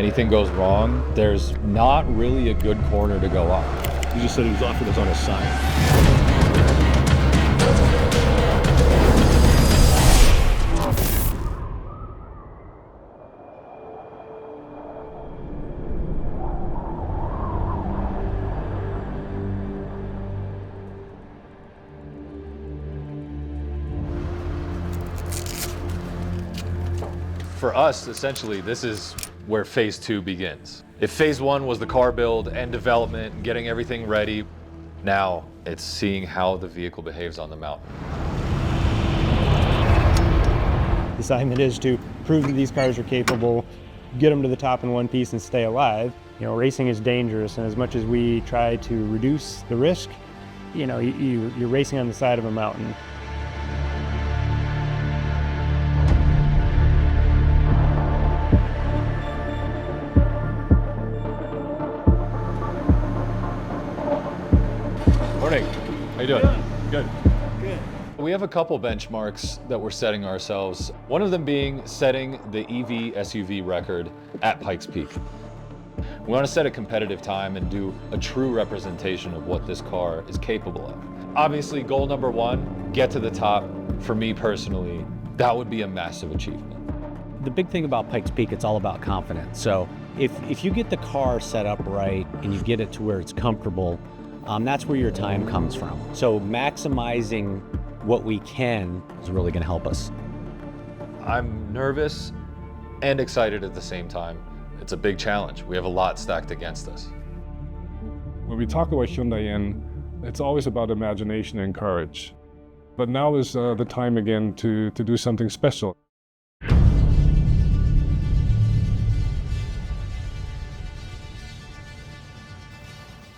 anything goes wrong, there's not really a good corner to go off. You just said he was off and it was on his side. For us, essentially, this is where phase 2 begins. If phase 1 was the car build and development and getting everything ready, now it's seeing how the vehicle behaves on the mountain. The assignment is to prove that these cars are capable, get them to the top in one piece and stay alive. You know, racing is dangerous, and as much as we try to reduce the risk, you know, you're racing on the side of a mountain. Morning. How you doing? Good. Good. We have a couple benchmarks that we're setting ourselves. One of them being setting the EV SUV record at Pikes Peak. We want to set a competitive time and do a true representation of what this car is capable of. Obviously, goal number 1, get to the top. For me personally, that would be a massive achievement. The big thing about Pikes Peak, it's all about confidence. So if you get the car set up right and you get it to where it's comfortable, that's where your time comes from. So maximizing what we can is really going to help us. I'm nervous and excited at the same time. It's a big challenge. We have a lot stacked against us. When we talk about Hyundai, and it's always about imagination and courage. But now is the time again to do something special.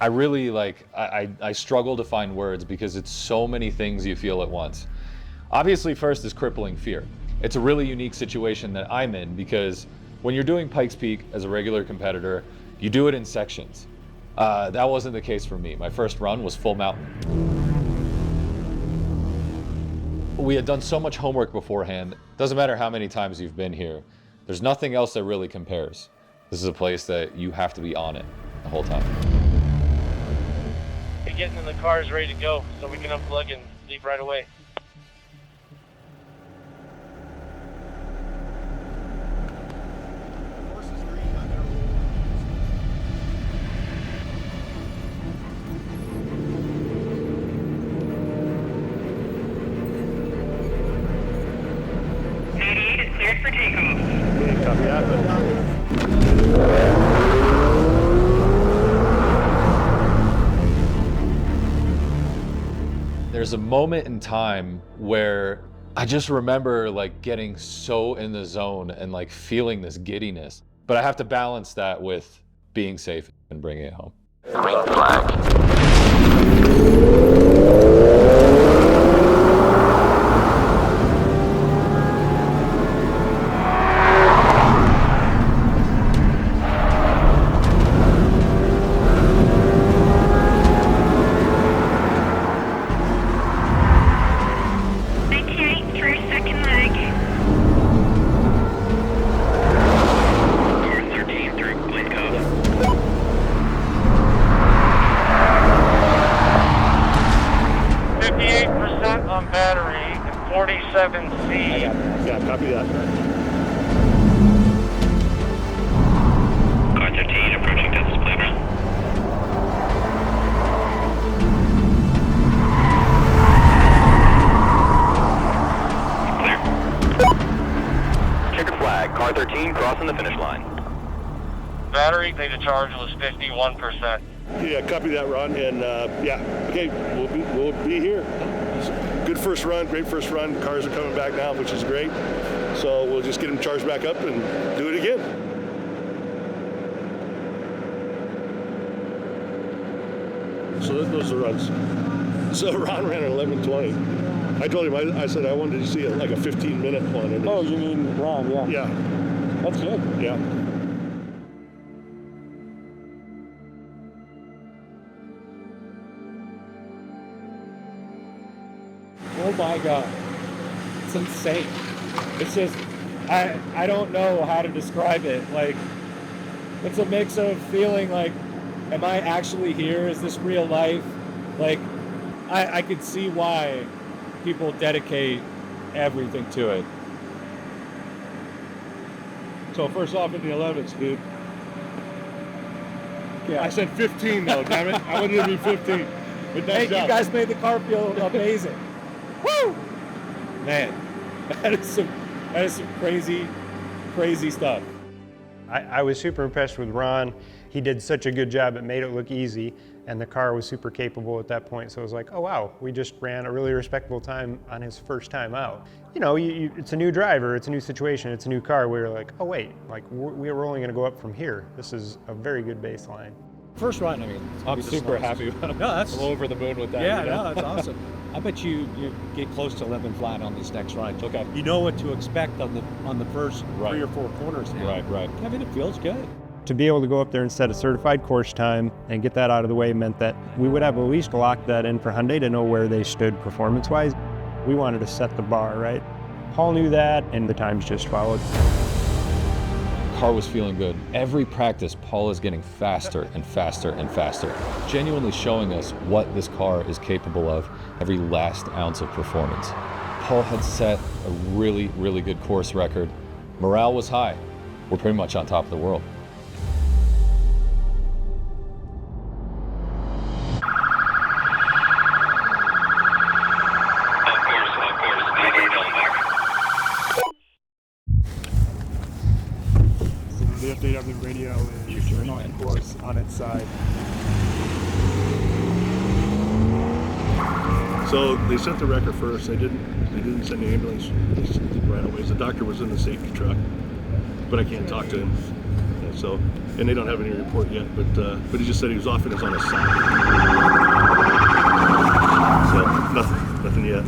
I really I struggle to find words because it's so many things you feel at once. Obviously, first is crippling fear. It's a really unique situation that I'm in because when you're doing Pikes Peak as a regular competitor, you do it in sections. That wasn't the case for me. My first run was full mountain. We had done so much homework beforehand. Doesn't matter how many times you've been here. There's nothing else that really compares. This is a place that you have to be on it the whole time. Getting in the car is ready to go, so we can unplug and leave right away. It's cleared for takeoff. Okay, copy that. There's a moment in time where I just remember like getting so in the zone and like feeling this giddiness, but I have to balance that with being safe and bringing it home. Green flag. On battery and 47C. Yeah, copy that. Car 13 approaching death display run. Clear. Checkered flag. Car 13 crossing the finish line. Battery state of charge was 51%. Yeah, copy that, Ron. And yeah, okay, we'll be here. Good first run, great first run. Cars are coming back now, which is great. So we'll just get them charged back up and do it again. So those are the runs. So Ron ran at 11:20. I told him, I said I wanted to see like a 15-minute one. And Oh, you mean Ron, yeah. yeah, That's good. yeah. Oh my God, it's insane. It's just, I don't know how to describe it. Like, it's a mix of feeling like, am I actually here? Is this real life? Like, I could see why people dedicate everything to it. So first off in the 11s, dude. Yeah. I said 15 though, damn it. I wanted to be 15. But Hey, nice job. you guys made the car feel amazing. Woo! Man, that is some crazy, crazy stuff. I was super impressed with Ron. He did such a good job. It made it look easy, and the car was super capable at that point. So it was like, oh wow, we just ran a really respectable time on his first time out. You know, it's a new driver, it's a new situation, it's a new car. We were like, oh wait, like we're only going to go up from here. This is a very good baseline. First run, I mean, I'm super happy with it. No, that's I'm over the moon with that. yeah, you know? no, that's awesome. I bet you get close to 11 flat on this next run. Okay. You know what to expect on the first Right. 3 or 4 corners now. Right. I mean, it feels good. To be able to go up there and set a certified course time and get that out of the way meant that we would have at least locked that in for Hyundai to know where they stood performance-wise. We wanted to set the bar, right? Paul knew that, and the times just followed. Car was feeling good. Every practice, Paul is getting faster and faster and faster, genuinely showing us what this car is capable of every last ounce of performance. Paul had set a really, really good course record. Morale was high. We're pretty much on top of the world. Off course, 98 Dallenbach. So the update on the radio is on course on its side. So they sent the record first. They didn't send the ambulance. They sent it right away. The doctor was in the safety truck, but I can't talk to him. And so, and they don't have any report yet. But he just said he was off and it's on his side. So nothing yet.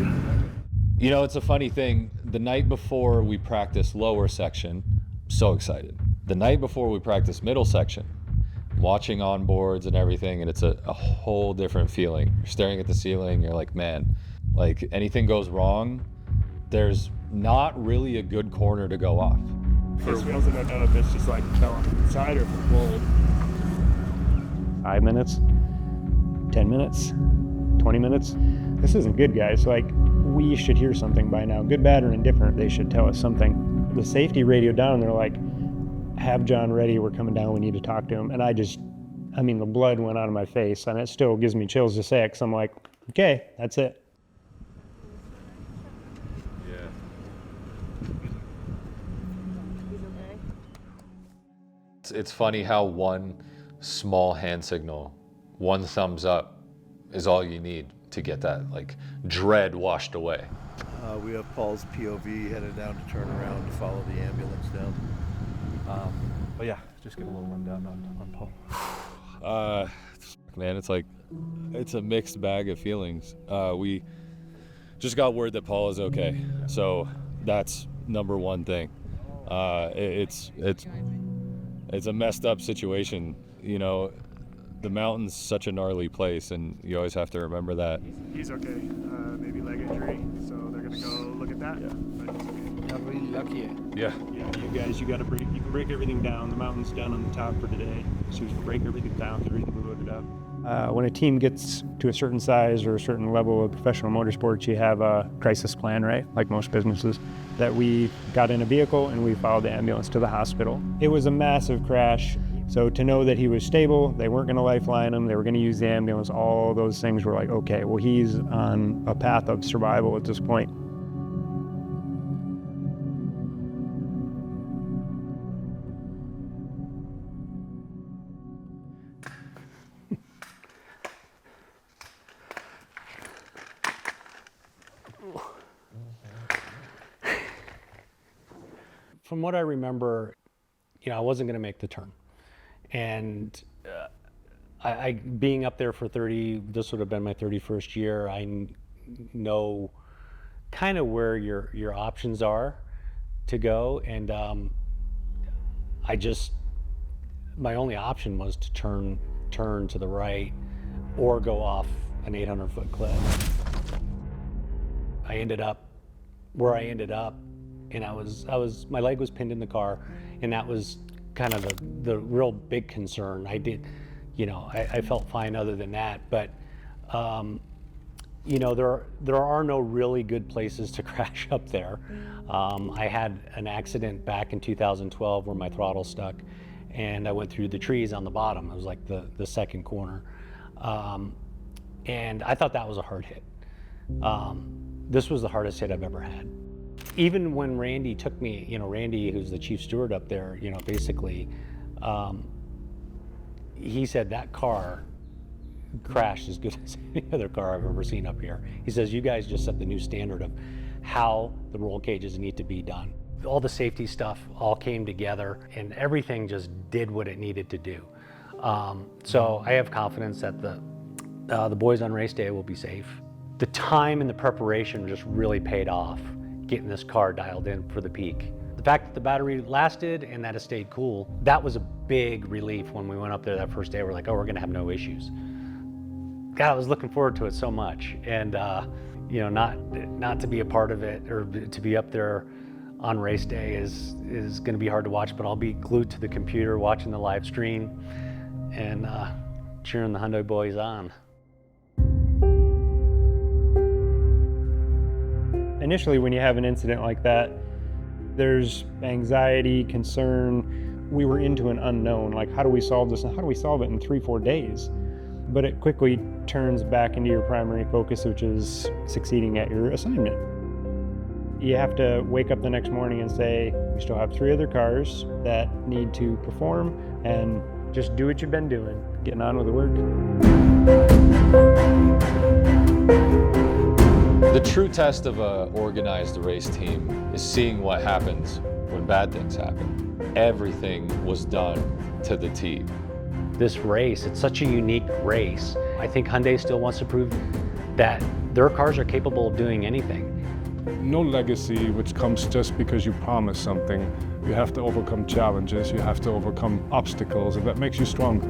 You know, it's a funny thing. The night before we practiced lower section, so excited. The night before we practiced middle section, watching onboards and everything, and it's a whole different feeling. You're staring at the ceiling, you're like, man, like anything goes wrong, there's not really a good corner to go off. First wheels in that if it's just like fell on the side or if it rolled. 5 minutes, 10 minutes, 20 minutes. This isn't good, guys. Like, we should hear something by now. Good, bad, or indifferent, they should tell us something. The safety radio down, they're like, have John ready, we're coming down, we need to talk to him. And I mean, the blood went out of my face, and it still gives me chills to say it, because I'm like, okay, that's it. It's funny how one small hand signal, one thumbs up, is all you need to get that like dread washed away. We have Paul's POV headed down to turn around to follow the ambulance down. But yeah, just give a little rundown on Paul. Man, it's a mixed bag of feelings. We just got word that Paul is okay, so that's number one thing. It's a messed up situation, you know. The mountain's such a gnarly place, and you always have to remember that. He's okay. Maybe leg injury, so they're gonna go look at that. Yeah. But he's okay. I'm really lucky. Yeah. Yeah, you guys, you can break everything down. The mountain's down on the top for today. So you can break everything down, everything loaded up. When a team gets to a certain size or a certain level of professional motorsports, you have a crisis plan, right? Like most businesses. That we got in a vehicle and we followed the ambulance to the hospital. It was a massive crash. So to know that he was stable, they weren't going to lifeline him, they were going to use the ambulance, all those things were like, okay, well, he's on a path of survival at this point. From what I remember, you know, I wasn't going to make the turn. And I being up there for 30, this would have been my 31st year, I know kind of where your options are to go. And my only option was to turn to the right or go off an 800-foot cliff. I ended up where I ended up, and my leg was pinned in the car, and that was kind of the real big concern. I did, I felt fine other than that, but there are no really good places to crash up there. I had an accident back in 2012 where my throttle stuck, and I went through the trees on the bottom. It was like the second corner, and I thought that was a hard hit. This was the hardest hit I've ever had. Even when Randy took me, Randy, who's the chief steward up there, basically, he said that car crashed as good as any other car I've ever seen up here. He says, you guys just set the new standard of how the roll cages need to be done. All the safety stuff all came together and everything just did what it needed to do. So I have confidence that the boys on race day will be safe. The time and the preparation just really paid off, getting this car dialed in for the peak. The fact that the battery lasted and that it stayed cool, that was a big relief when we went up there that first day. We're like, oh, we're gonna have no issues. God, I was looking forward to it so much. And not to be a part of it or to be up there on race day is gonna be hard to watch, but I'll be glued to the computer watching the live stream and cheering the Hyundai boys on. Initially, when you have an incident like that, there's anxiety, concern. We were into an unknown, like how do we solve this and how do we solve it in 3-4 days? But it quickly turns back into your primary focus, which is succeeding at your assignment. You have to wake up the next morning and say, we still have 3 other cars that need to perform, and just do what you've been doing, getting on with the work. The true test of an organized race team is seeing what happens when bad things happen. Everything was done to the T. This race, it's such a unique race. I think Hyundai still wants to prove that their cars are capable of doing anything. No legacy which comes just because you promise something. You have to overcome challenges, you have to overcome obstacles, and that makes you stronger.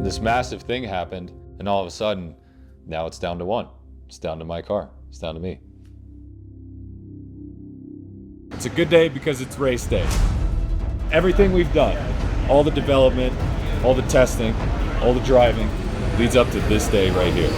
This massive thing happened, and all of a sudden, now it's down to 1. It's down to my car. It's down to me. It's a good day because it's race day. Everything we've done, all the development, all the testing, all the driving, leads up to this day right here.